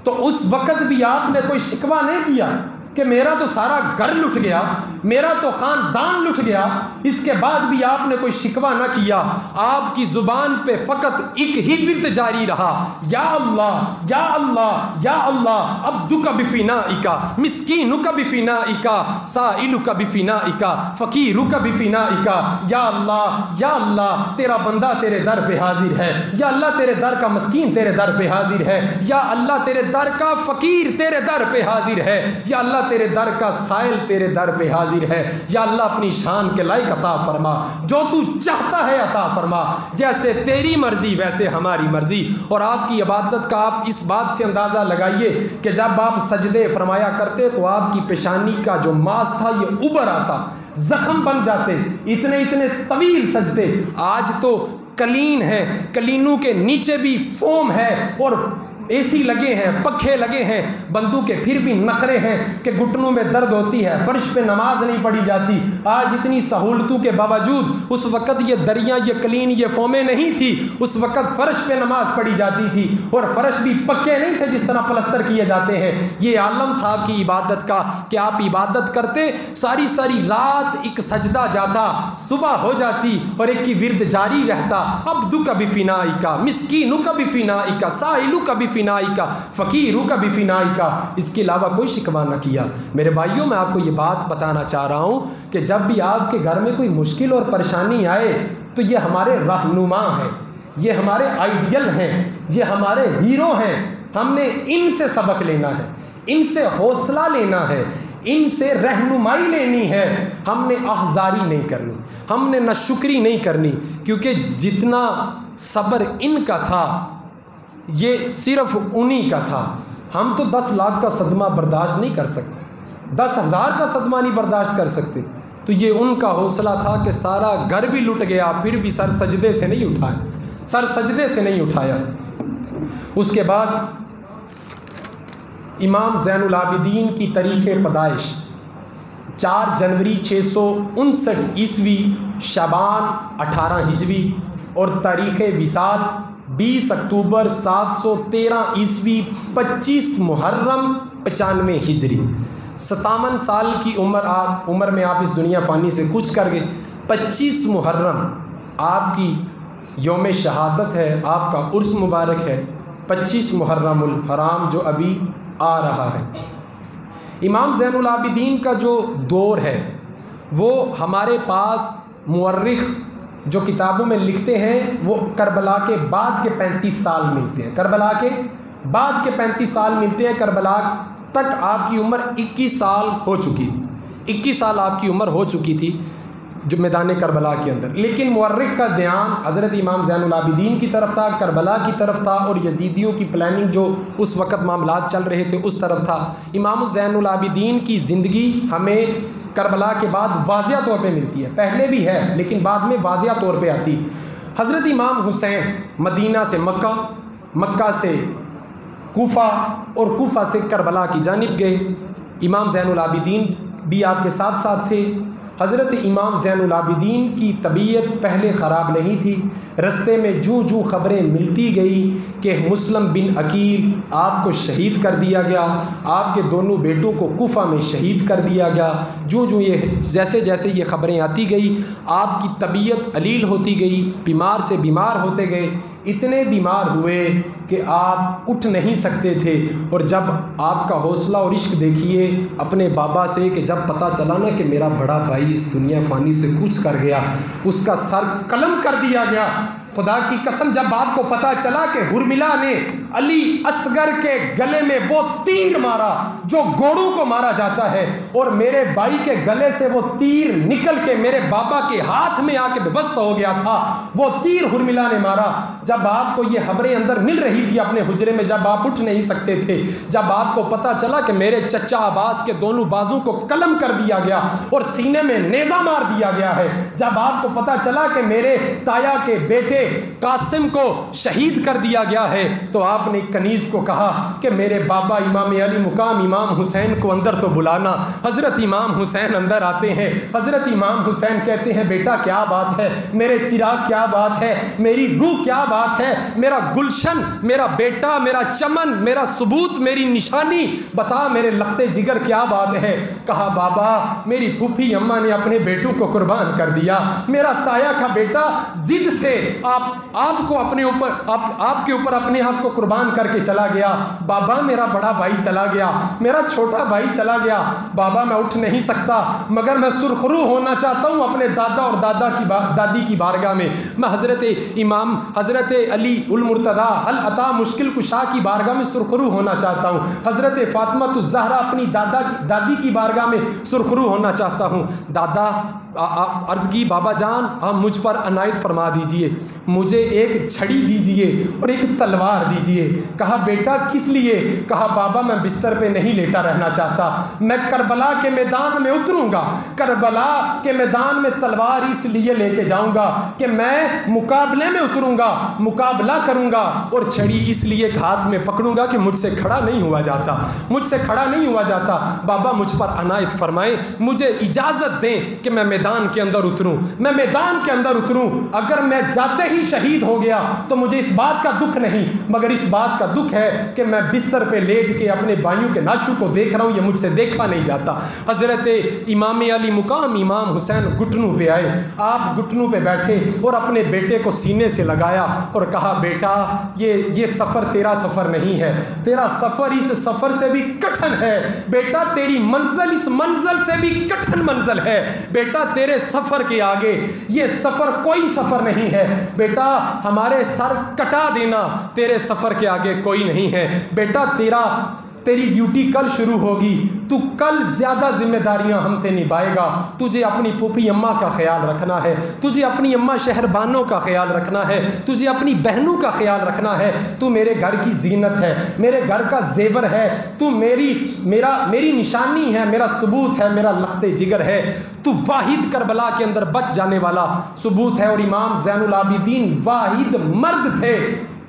تو اس وقت بھی آپ نے کوئی شکوہ نہیں کیا کہ میرا تو سارا گھر لٹ گیا، میرا تو خاندان لٹ گیا۔ اس کے بعد بھی آپ نے کوئی شکوہ نہ کیا، آپ کی زبان پہ فقط ایک ہی ورد جاری رہا، یا اللہ یا اللہ یا اللہ، عبدک بفنائک، مسکینک بفنائک، سائلک بفنائک، فقیرک بفنائک۔ یا اللہ تیرا بندہ تیرے در پہ حاضر ہے، یا اللہ تیرے در کا مسکین تیرے در پہ حاضر ہے، یا اللہ تیرے در کا فقیر تیرے در پہ حاضر ہے، یا اللہ تیرے در کا سائل تیرے در پہ حاضر ہے۔ یا اللہ اپنی شان کے لائق عطا فرما، جو تو چاہتا ہے عطا فرما، جیسے تیری مرضی ویسے ہماری مرضی۔ اور آپ کی عبادت کا آپ اس بات سے اندازہ لگائیے کہ جب آپ سجدے فرمایا کرتے تو آپ کی پیشانی کا جو ماس تھا یہ ابھر آتا، زخم بن جاتے، اتنے طویل سجدے۔ آج تو کلین ہے، کلینوں کے نیچے بھی فوم ہے اور اے سی لگے ہیں، پکھے لگے ہیں، بندوں کے پھر بھی نخرے ہیں کہ گھٹنوں میں درد ہوتی ہے، فرش پہ نماز نہیں پڑھی جاتی۔ آج اتنی سہولتوں کے باوجود اس وقت یہ دریاں، یہ کلین، یہ فومیں نہیں تھی، اس وقت فرش پہ نماز پڑھی جاتی تھی، اور فرش بھی پکے نہیں تھے جس طرح پلستر کیے جاتے ہیں۔ یہ عالم تھا آپ کی عبادت کا کہ آپ عبادت کرتے، ساری رات ایک سجدہ جاتا، صبح ہو جاتی اور ایک کی ورد جاری رہتا، عبدک بفنائک، مسکینک بفنائک، سائلک بفنائک، فقیروں کا بفنائی کا۔ اس کے علاوہ کوئی شکوہ نہ کیا۔ میرے بھائیوں، میں آپ کو یہ بات بتانا چاہ رہا ہوں کہ جب بھی آپ کے گھر میں کوئی مشکل اور پریشانی آئے تو یہ ہمارے رہنما ہیں، یہ ہمارے آئیڈیل ہیں، یہ ہمارے ہیرو ہیں۔ ہم نے ان سے سبق لینا ہے، ان سے حوصلہ لینا ہے، ان سے رہنمائی لینی ہے۔ ہم نے احزاری نہیں کرنی، ہم نے ناشکری نہیں کرنی، کیونکہ جتنا صبر ان کا تھا یہ صرف انہی کا تھا۔ ہم تو 10 لاکھ کا صدمہ برداشت نہیں کر سکتے، 10,000 کا صدمہ نہیں برداشت کر سکتے۔ تو یہ ان کا حوصلہ تھا کہ سارا گھر بھی لٹ گیا پھر بھی سر سجدے سے نہیں اٹھایا۔ اس کے بعد امام زین العابدین کی تاریخ پیدائش 4 جنوری 659 عیسوی شعبان 18 ہجری اور تاریخ وصال 20 اکتوبر 713 عیسوی 25 محرم 95 ہجری۔ 57 سال کی عمر میں آپ اس دنیا فانی سے کچھ کر گئے۔ 25 محرم آپ کی یوم شہادت ہے، آپ کا عرس مبارک ہے، 25 محرم الحرام جو ابھی آ رہا ہے۔ امام زین العابدین کا جو دور ہے وہ ہمارے پاس مورخ جو کتابوں میں لکھتے ہیں وہ کربلا کے بعد کے 35 سال ملتے ہیں، کربلا کے بعد کے 35 سال ملتے ہیں۔ کربلا تک آپ کی عمر 21 سال ہو چکی تھی، 21 سال آپ کی عمر ہو چکی تھی جو میدان کربلا کے اندر، لیکن مورخ کا دھیان حضرت امام زین العابدین کی طرف تھا، کربلا کی طرف تھا، اور یزیدیوں کی پلاننگ جو اس وقت معاملات چل رہے تھے اس طرف تھا۔ امام زین العابدین کی زندگی ہمیں کربلا کے بعد واضح طور پہ ملتی ہے، پہلے بھی ہے لیکن بعد میں واضح طور پہ آتی۔ حضرت امام حسین مدینہ سے مکہ، مکہ سے کوفہ اور کوفہ سے کربلا کی جانب گئے۔ امام زین العابدین بھی آپ کے ساتھ ساتھ تھے۔ حضرت امام زین العابدین کی طبیعت پہلے خراب نہیں تھی، رستے میں جو خبریں ملتی گئی کہ مسلم بن عقیل آپ کو شہید کر دیا گیا، آپ کے دونوں بیٹوں کو کوفہ میں شہید کر دیا گیا، یہ جیسے یہ خبریں آتی گئی آپ کی طبیعت علیل ہوتی گئی، بیمار سے بیمار ہوتے گئے، اتنے بیمار ہوئے کہ آپ اٹھ نہیں سکتے تھے۔ اور جب آپ کا حوصلہ اور عشق دیکھیے اپنے بابا سے کہ جب پتہ چلا نا کہ میرا بڑا بھائی اس دنیا فانی سے کچھ کر گیا، اس کا سر قلم کر دیا گیا۔ خدا کی قسم جب آپ کو پتہ چلا کہ ہرملا نے علی اصغر کے گلے میں وہ تیر مارا جو گھوڑوں کو مارا جاتا ہے، اور میرے بھائی کے گلے سے وہ تیر نکل کے میرے بابا کے ہاتھ میں آ کے بےبست ہو گیا تھا، وہ تیر حرملہ نے مارا۔ جب آپ کو یہ خبریں اندر مل رہی تھی اپنے حجرے میں، جب آپ اٹھ نہیں سکتے تھے، جب آپ کو پتا چلا کہ میرے چچا عباس کے دونوں بازو کو قلم کر دیا گیا اور سینے میں نیزہ مار دیا گیا ہے، جب آپ کو پتا چلا کہ میرے تایا کے بیٹے قاسم کو شہید کر دیا گیا ہے، تو آپ نے کنیز کو کہا کہ میرے بابا امام علی مقام امام حسین کو اندر تو بلانا۔ حضرت امام حسین اندر آتے ہیں، حضرت امام حسین کہتے ہیں بیٹا کیا بات ہے، میرے چراغ کیا بات ہے، میری روح کیا بات ہے، میرا گلشن، میرا بیٹا، میرا چمن، میرا ثبوت، میری نشانی، بتا میرے لخت جگر کیا بات ہے۔ کہا بابا میری پھوپھی اماں نے اپنے بیٹوں کو قربان کر دیا، میرا تایا کا بیٹا ضد سے آپ کو اپنے اوپر آپ کے اوپر اپنے آپ کو قربان کر کے چلا گیا۔ بابا میرا بڑا بھائی چلا گیا، میرا چھوٹا بھائی چلا گیا، بابا میں اٹھ نہیں سکتا، مگر میں سرخرو ہونا چاہتا ہوں اپنے دادا اور دادی کی بارگاہ میں حضرت امام حضرت علی المرتضیٰ العطا مشکل کشا کی بارگاہ میں سرخرو ہونا چاہتا ہوں، حضرت فاطمہ الزہرا اپنی دادی کی بارگاہ میں سرخرو ہونا چاہتا ہوں۔ دادا عرض کی بابا جان آپ مجھ پر عنایت فرما دیجئے، مجھے ایک چھڑی دیجئے اور ایک تلوار دیجئے۔ کہا بیٹا کس لیے؟ کہا بابا میں بستر پہ نہیں لیٹا رہنا چاہتا، میں کربلا کے میدان میں اتروں گا، کربلا کے میدان میں تلوار اس لیے لے کے جاؤں گا کہ میں مقابلے میں اتروں گا، مقابلہ کروں گا، اور چھڑی اس لیے ہاتھ میں پکڑوں گا کہ مجھ سے کھڑا نہیں ہوا جاتا، مجھ سے کھڑا نہیں ہوا جاتا۔ بابا مجھ پر عنایت فرمائیں، مجھے اجازت دیں کہ میں میدان کے اندر اتروں، میں میدان کے اندر اتروں۔ اگر میں جاتے ہی شہید ہو گیا تو مجھے اس بات کا دکھ نہیں، مگر اس بات کا دکھ ہے کہ میں بستر پہ لیٹ کے اپنے بھائیوں کے ناچوں کو دیکھ رہا ہوں، یہ مجھ سے دیکھا نہیں جاتا۔ حضرت امام علی مقام امام حسین گھٹنوں پہ آئے، آپ گھٹنوں پہ بیٹھے اور اپنے بیٹے کو سینے سے لگایا اور کہا بیٹا یہ سفر تیرا سفر نہیں ہے، تیرا سفر اس سفر سے بھی کٹھن ہے، بیٹا تیری منزل اس منزل سے بھی کٹھن منزل ہے، بیٹا تیرے سفر کے آگے یہ سفر کوئی سفر نہیں ہے، بیٹا ہمارے سر کٹا دینا تیرے سفر کے آگے کوئی نہیں ہے، بیٹا تیری ڈیوٹی کل شروع ہوگی، تو کل زیادہ ذمہ داریاں ہم سے نبھائے گا، تجھے اپنی پھوپھی اماں کا خیال رکھنا ہے، تجھے اپنی اماں شہربانوں کا خیال رکھنا ہے، تجھے اپنی بہنوں کا خیال رکھنا ہے، تو میرے گھر کی زینت ہے، میرے گھر کا زیور ہے، تو میری نشانی ہے، میرا ثبوت ہے، میرا لخت جگر ہے، تو واحد کربلا کے اندر بچ جانے والا ثبوت ہے۔ اور امام زین العابدین واحد مرد تھے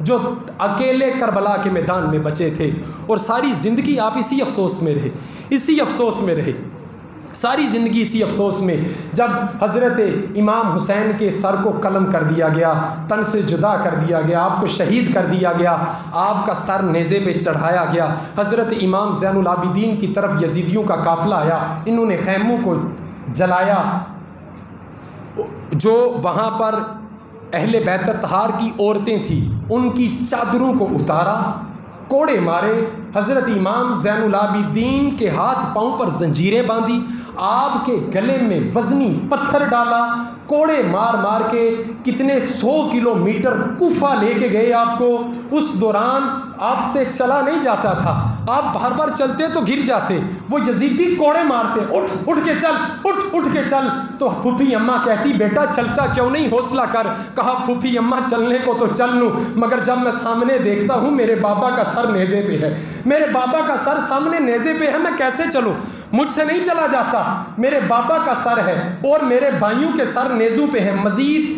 جو اکیلے کربلا کے میدان میں بچے تھے، اور ساری زندگی آپ اسی افسوس میں رہے، اسی افسوس میں رہے، ساری زندگی اسی افسوس میں۔ جب حضرت امام حسین کے سر کو قلم کر دیا گیا، تن سے جدا کر دیا گیا، آپ کو شہید کر دیا گیا، آپ کا سر نیزے پہ چڑھایا گیا، حضرت امام زین العابدین کی طرف یزیدیوں کا قافلہ آیا، انہوں نے خیموں کو جلایا، جو وہاں پر اہل بیت اطہار کی عورتیں تھیں ان کی چادروں کو اتارا، کوڑے مارے، حضرت امام زین العابدین کے ہاتھ پاؤں پر زنجیریں باندھی، آپ کے گلے میں وزنی پتھر ڈالا، کوڑے مار مار کے کتنے 100 کلومیٹر کوفہ لے کے گئے آپ کو۔ اس دوران آپ سے چلا نہیں جاتا تھا، آپ بار بار چلتے تو گر جاتے، وہ یزیدی کوڑے مارتے، اٹھ کے چل، اٹھ کے چل، تو پھوپھی اماں کہتی بیٹا چلتا کیوں نہیں، حوصلہ کر۔ کہا پھوپھی اماں چلنے کو تو چل لوں، مگر جب میں سامنے دیکھتا ہوں میرے بابا کا سر نیزے پہ ہے، میرے بابا کا سر سامنے نیزے پہ ہے، میں کیسے چلوں، مجھ سے نہیں چلا جاتا، میرے بابا کا سر ہے اور میرے بھائیوں کے سر نیزوں پہ ہے، مزید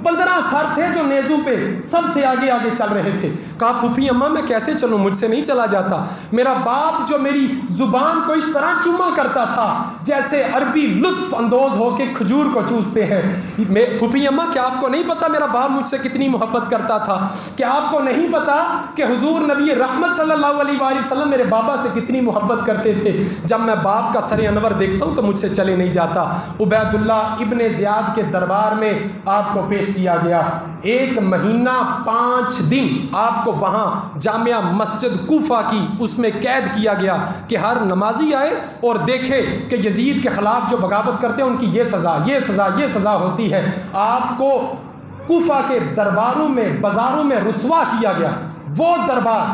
15 سر تھے جو نیزوں پہ سب سے آگے آگے چل رہے تھے۔ کہا پھوپھی اماں میں کیسے چلوں، مجھ سے نہیں چلا جاتا، میرا باپ جو میری زبان کو اس طرح چوما کرتا تھا جیسے عربی لطف اندوز ہو کے کھجور کو چوستے ہیں۔ پھوپھی اماں کیا آپ کو نہیں پتا میرا باپ مجھ سے کتنی محبت کرتا تھا؟ کیا آپ کو نہیں پتا کہ حضور نبی رحمت صلی اللہ علیہ وآلہ وسلم میرے بابا سے کتنی محبت کرتے تھے؟ جب میں باپ کا سر انور دیکھتا ہوں تو مجھ سے چلے نہیں جاتا۔ عبید اللہ ابن زیاد کے دربار میں آپ کو پیش کیا گیا، 1 مہینہ 5 دن آپ کو وہاں جامعہ مسجد کوفہ کی اس میں قید کیا گیا کہ ہر نمازی آئے اور دیکھے کہ یزید کے خلاف جو بغاوت کرتے ہیں ان کی یہ سزا ہوتی ہے۔ آپ کو کوفہ کے درباروں میں بازاروں میں رسوا کیا گیا، وہ دربار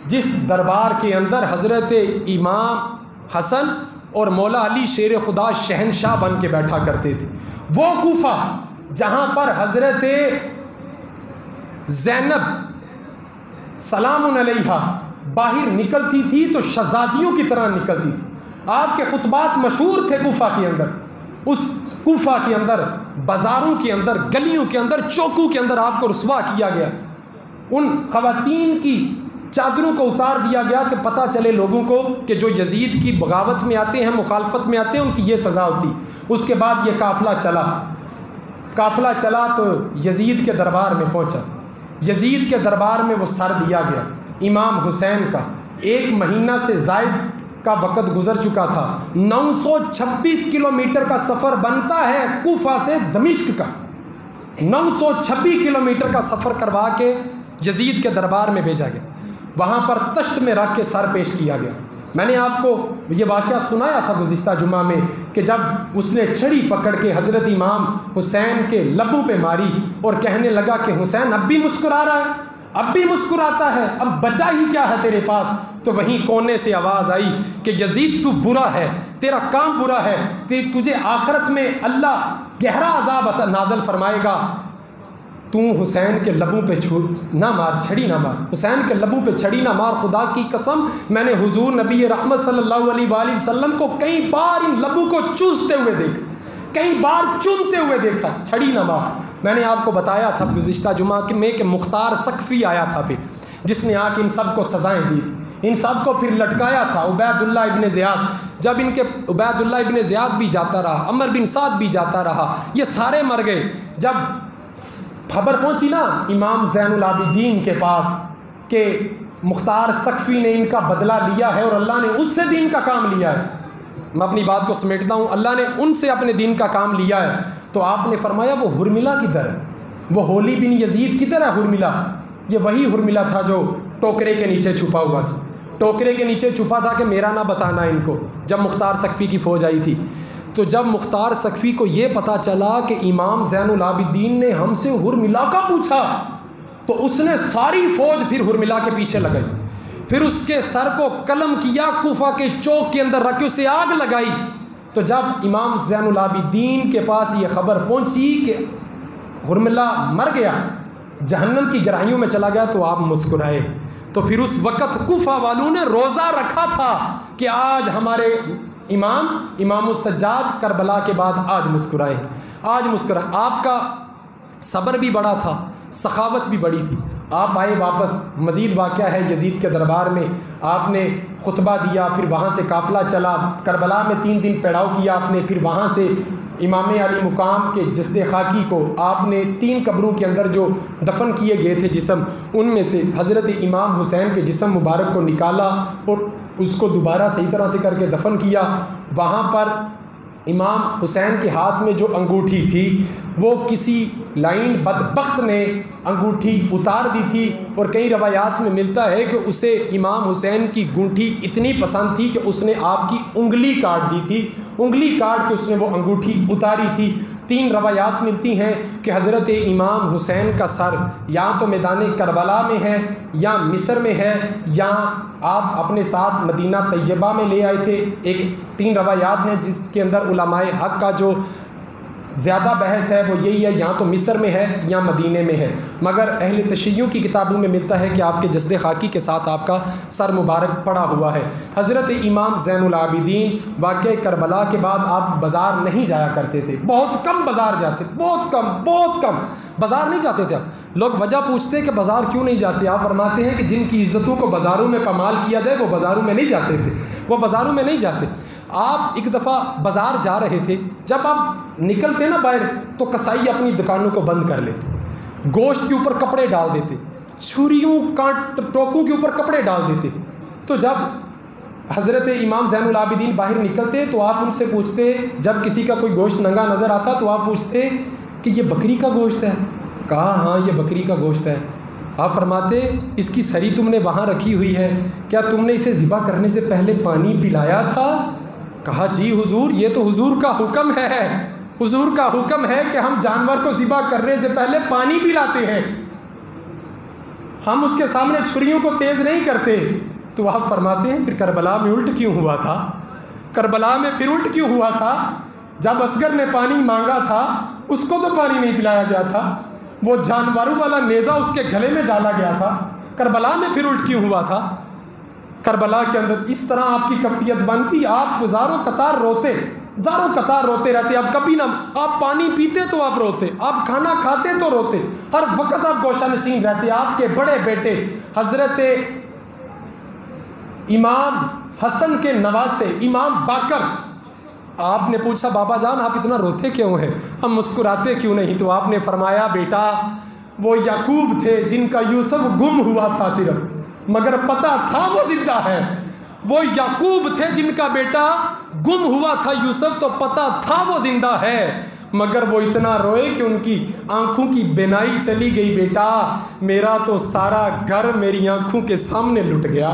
جس دربار کے اندر حضرت امام حسن اور مولا علی شیر خدا شہنشاہ بن کے بیٹھا کرتے تھے، وہ کوفہ جہاں پر حضرت زینب سلام علیہا باہر نکلتی تھی تو شہزادیوں کی طرح نکلتی تھی۔ آپ کے خطبات مشہور تھے کوفہ کے اندر، اس کوفہ کے اندر بازاروں کے اندر، گلیوں کے اندر، چوکوں کے اندر آپ کو رسوا کیا گیا، ان خواتین کی چادروں کو اتار دیا گیا کہ پتہ چلے لوگوں کو کہ جو یزید کی بغاوت میں آتے ہیں، مخالفت میں آتے ہیں، ان کی یہ سزا ہوتی۔ اس کے بعد یہ قافلہ چلا تو یزید کے دربار میں پہنچا، یزید کے دربار میں وہ سر دیا گیا امام حسین کا۔ 1 مہینہ سے زائد کا وقت گزر چکا تھا، 926 کلومیٹر کا سفر بنتا ہے کوفہ سے دمشق کا، 926 کلومیٹر کا سفر کروا کے یزید کے دربار میں بھیجا گیا، وہاں پر تشت میں رکھ کے سر پیش کیا گیا۔ میں نے آپ کو یہ واقعہ سنایا تھا گزشتہ جمعہ میں کہ جب اس نے چھڑی پکڑ کے حضرت امام حسین کے لبوں پہ ماری اور کہنے لگا کہ حسین اب بھی مسکرا رہا ہے، اب بھی مسکراتا ہے، اب بچا ہی کیا ہے تیرے پاس؟ تو وہیں کونے سے آواز آئی کہ یزید تو برا ہے، تیرا کام برا ہے، تجھے آخرت میں اللہ گہرا عذاب نازل فرمائے گا، تو حسین کے لبوں پہ نہ مار، چھڑی نہ مار، حسین کے لبوں پہ چھڑی نہ مار۔ خدا کی قسم میں نے حضور نبی رحمت صلی اللہ علیہ وآلہ وسلم کو کئی بار ان لبوں کو چوستے ہوئے دیکھا، کئی بار چومتے ہوئے دیکھا، چھڑی نہ مار۔ میں نے آپ کو بتایا تھا گزشتہ جمعہ میں کہ مختار سقفی آیا تھا پھر، جس نے آ کے ان سب کو سزائیں دی تھی، ان سب کو پھر لٹکایا تھا۔ عبید اللہ ابن زیاد، جب ان کے عبید اللہ ابن زیاد بھی جاتا رہا، عمر بن سعد بھی جاتا رہا، یہ سارے مر گئے۔ جب خبر پہنچی نا امام زین العابدین کے پاس کہ مختار سقفی نے ان کا بدلہ لیا ہے اور اللہ نے اس سے دین کا کام لیا ہے، میں اپنی بات کو سمیٹتا ہوں، اللہ نے ان سے اپنے دین کا کام لیا ہے، تو آپ نے فرمایا وہ حرملہ کدھر ہے؟ وہ ہولی بن یزید کدھر ہے حرملہ؟ یہ وہی حرملہ تھا جو ٹوکرے کے نیچے چھپا ہوا تھا، ٹوکرے کے نیچے چھپا تھا کہ میرا نہ بتانا ان کو، جب مختار سقفی کی فوج آئی تھی۔ تو جب مختار سقفی کو یہ پتا چلا کہ امام زین العابدین نے ہم سے حرملہ کا پوچھا، تو اس نے ساری فوج پھر حرملہ کے پیچھے لگائی، پھر اس کے سر کو قلم کیا، کوفہ کے چوک کے اندر رکھ کے اسے آگ لگائی۔ تو جب امام زین العابدین کے پاس یہ خبر پہنچی کہ حرملہ مر گیا، جہنم کی گہرائیوں میں چلا گیا، تو آپ مسکرائے۔ تو پھر اس وقت کوفہ والوں نے روزہ رکھا تھا کہ آج ہمارے امام السجاد کربلا کے بعد آج مسکرائے، آج مسکرائے۔ آپ کا صبر بھی بڑا تھا، سخاوت بھی بڑی تھی۔ آپ آئے واپس، مزید واقعہ ہے یزید کے دربار میں، آپ نے خطبہ دیا، پھر وہاں سے قافلہ چلا، کربلا میں 3 دن پڑاؤ کیا آپ نے، پھر وہاں سے امام علی مقام کے جسد خاکی کو آپ نے 3 قبروں کے اندر جو دفن کیے گئے تھے جسم، ان میں سے حضرت امام حسین کے جسم مبارک کو نکالا اور اس کو دوبارہ صحیح طرح سے کر کے دفن کیا۔ وہاں پر امام حسین کے ہاتھ میں جو انگوٹھی تھی وہ کسی لائن بدبخت نے انگوٹھی اتار دی تھی، اور کئی روایات میں ملتا ہے کہ اسے امام حسین کی گونٹھی اتنی پسند تھی کہ اس نے آپ کی انگلی کاٹ دی تھی، انگلی کاٹ کے اس نے وہ انگوٹھی اتاری تھی۔ 3 روایات ملتی ہیں کہ حضرت امام حسین کا سر یا تو میدان کربلا میں ہے، یا مصر میں ہے، یا آپ اپنے ساتھ مدینہ طیبہ میں لے آئے تھے۔ 3 روایات ہیں جس کے اندر علماء حق کا جو زیادہ بحث ہے وہ یہی ہے، یا تو مصر میں ہے یا مدینے میں ہے، مگر اہل تشیعوں کی کتابوں میں ملتا ہے کہ آپ کے جسد خاکی کے ساتھ آپ کا سر مبارک پڑا ہوا ہے۔ حضرت امام زین العابدین واقعہ کربلا کے بعد آپ بازار نہیں جایا کرتے تھے، بہت کم بازار جاتے، بہت کم بازار نہیں جاتے تھے۔ آپ لوگ وجہ پوچھتے کہ بازار کیوں نہیں جاتے، آپ فرماتے ہیں کہ جن کی عزتوں کو بازاروں میں پامال کیا جائے وہ بازاروں میں نہیں جاتے تھے، وہ بازاروں میں نہیں جاتے۔ آپ ایک دفعہ بازار جا رہے تھے، جب آپ نکلتے نا باہر تو کسائی اپنی دکانوں کو بند کر لیتے، گوشت کے اوپر کپڑے ڈال دیتے، چھریوں ٹوکوں کے اوپر کپڑے ڈال دیتے۔ تو جب حضرت امام زین العابدین باہر نکلتے تو آپ ان سے پوچھتے، جب کسی کا کوئی گوشت ننگا نظر آتا تو آپ پوچھتے کہ یہ بکری کا گوشت ہے؟ کہا ہاں یہ بکری کا گوشت ہے۔ آپ فرماتے اس کی سری تم نے وہاں رکھی ہوئی ہے، کیا تم نے اسے ذبح کرنے سے پہلے پانی پلایا تھا؟ کہا جی حضور یہ تو حضور کا حکم ہے، حضور کا حکم ہے کہ ہم جانور کو ذبح کرنے سے پہلے پانی پلاتے ہیں۔ ہم اس کے سامنے چھریوں کو تیز نہیں کرتے۔ تو آپ فرماتے ہیں پھر کربلا میں الٹ کیوں ہوا تھا؟ کربلا میں پھر الٹ کیوں ہوا تھا؟ جب اصغر نے پانی مانگا تھا اس کو تو پانی نہیں پلایا گیا تھا، وہ جانوروں والا نیزہ اس کے گلے میں ڈالا گیا تھا۔ کربلا میں پھر الٹ کیوں ہوا تھا؟ کربلا کے اندر اس طرح آپ کی کیفیت بنتی، آپ زاروں قطار روتے رہتے۔ اب کبھی نہ آپ پانی پیتے تو آپ روتے، آپ کھانا کھاتے تو روتے، ہر وقت آپ گوشہ نشین رہتے۔ آپ کے بڑے بیٹے حضرت امام حسن کے نواسے امام باقر، آپ نے پوچھا بابا جان آپ اتنا روتے کیوں ہیں، ہم مسکراتے کیوں نہیں؟ تو آپ نے فرمایا بیٹا وہ یعقوب تھے جن کا یوسف گم ہوا تھا صرف، مگر پتہ تھا وہ زندہ ہے۔ وہ یعقوب تھے جن کا بیٹا گم ہوا تھا یوسف، تو پتہ تھا وہ زندہ ہے، مگر وہ اتنا روئے کہ ان کی آنکھوں کی بینائی چلی گئی۔ بیٹا میرا تو سارا گھر میری آنکھوں کے سامنے لٹ گیا،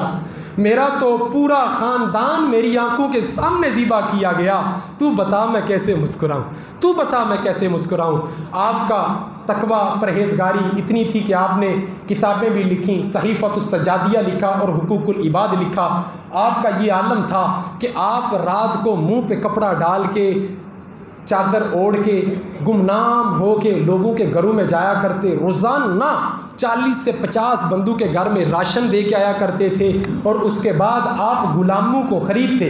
میرا تو پورا خاندان میری آنکھوں کے سامنے ذبح کیا گیا، تو بتا میں کیسے مسکراؤں، تو بتا میں کیسے مسکراؤں۔ آپ کا تقوی پرہیزگاری اتنی تھی کہ آپ نے کتابیں بھی لکھیں، صحیفۃ السجادیہ لکھا اور حقوق العباد لکھا۔ آپ کا یہ عالم تھا کہ آپ رات کو منہ پہ کپڑا ڈال کے چادر اوڑھ کے گمنام ہو کے لوگوں کے گھروں میں جایا کرتے، روزانہ 40 سے 50 بندوں کے گھر میں راشن دے کے آیا کرتے تھے، اور اس کے بعد آپ غلاموں کو خریدتے۔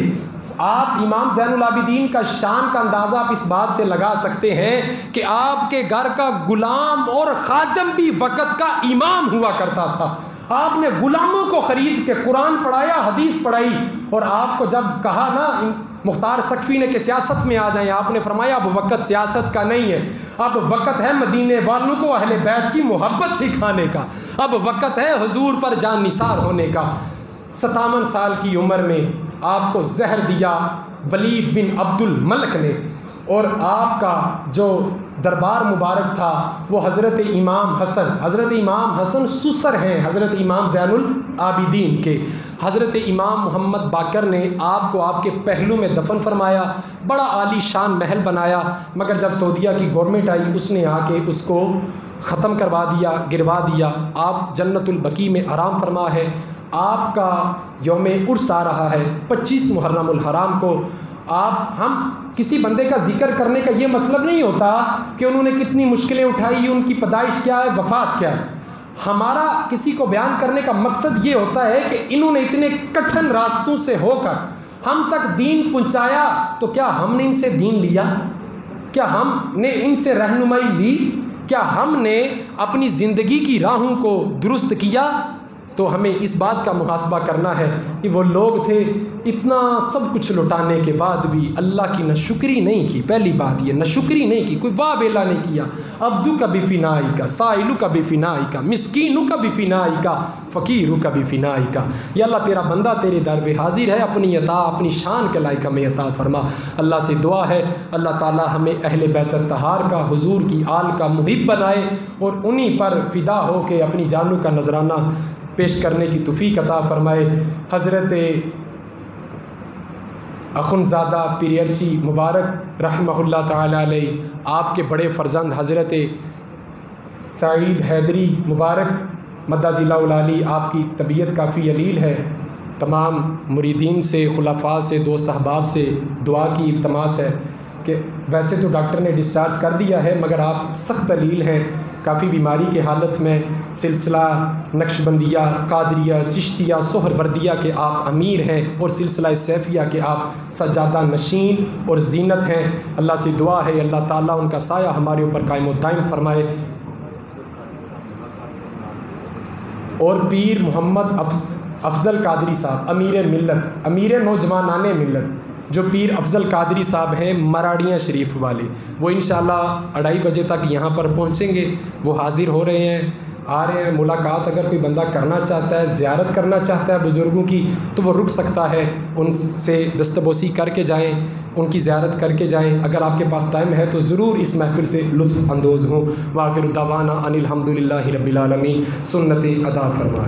آپ امام زین العابدین کا شان کا اندازہ آپ اس بات سے لگا سکتے ہیں کہ آپ کے گھر کا غلام اور خادم بھی وقت کا امام ہوا کرتا تھا۔ آپ نے غلاموں کو خرید کے قرآن پڑھایا، حدیث پڑھائی، اور آپ کو جب کہا نا مختار سقفی نے کہ سیاست میں آ جائیں، آپ نے فرمایا اب وقت سیاست کا نہیں ہے، اب وقت ہے مدینے والوں کو اہل بیت کی محبت سکھانے کا، اب وقت ہے حضور پر جان نثار ہونے کا۔ 57 سال کی عمر میں آپ کو زہر دیا ولید بن عبد الملک نے، اور آپ کا جو دربار مبارک تھا وہ حضرت امام حسن سسر ہیں حضرت امام زین العابدین کے۔ حضرت امام محمد باقر نے آپ کو آپ کے پہلو میں دفن فرمایا، بڑا عالی شان محل بنایا، مگر جب سعودیہ کی گورنمنٹ آئی اس نے آ کے اس کو ختم کروا دیا، گروا دیا۔ آپ جنت البقیع میں آرام فرما ہے۔ آپ کا یوم عرس آ رہا ہے 25 محرم الحرام کو۔ ہم کسی بندے کا ذکر کرنے کا یہ مطلب نہیں ہوتا کہ انہوں نے کتنی مشکلیں اٹھائی، ان کی پیدائش کیا ہے، وفات کیا ہے۔ ہمارا کسی کو بیان کرنے کا مقصد یہ ہوتا ہے کہ انہوں نے اتنے کٹھن راستوں سے ہو کر ہم تک دین پہنچایا، تو کیا ہم نے ان سے دین لیا؟ کیا ہم نے ان سے رہنمائی لی؟ کیا ہم نے اپنی زندگی کی راہوں کو درست کیا؟ تو ہمیں اس بات کا محاسبہ کرنا ہے کہ وہ لوگ تھے اتنا سب کچھ لٹانے کے بعد بھی اللہ کی ناشکری نہیں کی۔ پہلی بات یہ ناشکری نہیں کی، کوئی واہ ویلا نہیں کیا۔ عبدو کا بھی فنائی کا، سائلو کا بھی فنائی کا، مسکینو کا بھی فنائی کا، فقیرو کا بھی فنائی کا۔ یا اللہ تیرا بندہ تیرے در پہ حاضر ہے، اپنی عطا اپنی شان کے لائق ہمیں عطا فرما۔ اللہ سے دعا ہے اللہ تعالی ہمیں اہل بیت الطہار کا، حضور کی آل کا محب بنائے، اور انہی پر فدا ہو کے اپنی جانوں کا نذرانہ پیش کرنے کی توفیق عطا فرمائے۔ حضرت اخنزادہ پیر ارچی مبارک رحمہ اللہ تعالی علیہ، آپ کے بڑے فرزند حضرت سعید حیدری مبارک مدہ ذیلہ العالی، آپ کی طبیعت کافی علیل ہے۔ تمام مریدین سے، خلفاء سے، دوست احباب سے دعا کی التماس ہے کہ ویسے تو ڈاکٹر نے ڈسچارج کر دیا ہے، مگر آپ سخت علیل ہیں، کافی بیماری کے حالت میں۔ سلسلہ نقشبندیہ، قادریہ، چشتیہ، سہروردیہ کے آپ امیر ہیں، اور سلسلہ سیفیہ کے آپ سجادہ نشین اور زینت ہیں۔ اللہ سے دعا ہے اللہ تعالیٰ ان کا سایہ ہمارے اوپر قائم و دائم فرمائے۔ اور پیر محمد افضل قادری صاحب، امیر ملت، امیر نوجوانان ملت، جو پیر افضل قادری صاحب ہیں مراڑیاں شریف والے، وہ انشاءاللہ 2:30 بجے تک یہاں پر پہنچیں گے۔ وہ حاضر ہو رہے ہیں، آ رہے ہیں۔ ملاقات اگر کوئی بندہ کرنا چاہتا ہے، زیارت کرنا چاہتا ہے بزرگوں کی، تو وہ رک سکتا ہے، ان سے دستبوسی کر کے جائیں، ان کی زیارت کر کے جائیں۔ اگر آپ کے پاس ٹائم ہے تو ضرور اس محفل سے لطف اندوز ہوں۔ وآخر دعوانا ان الحمد للہ رب العالمین، سنت ادا فرما۔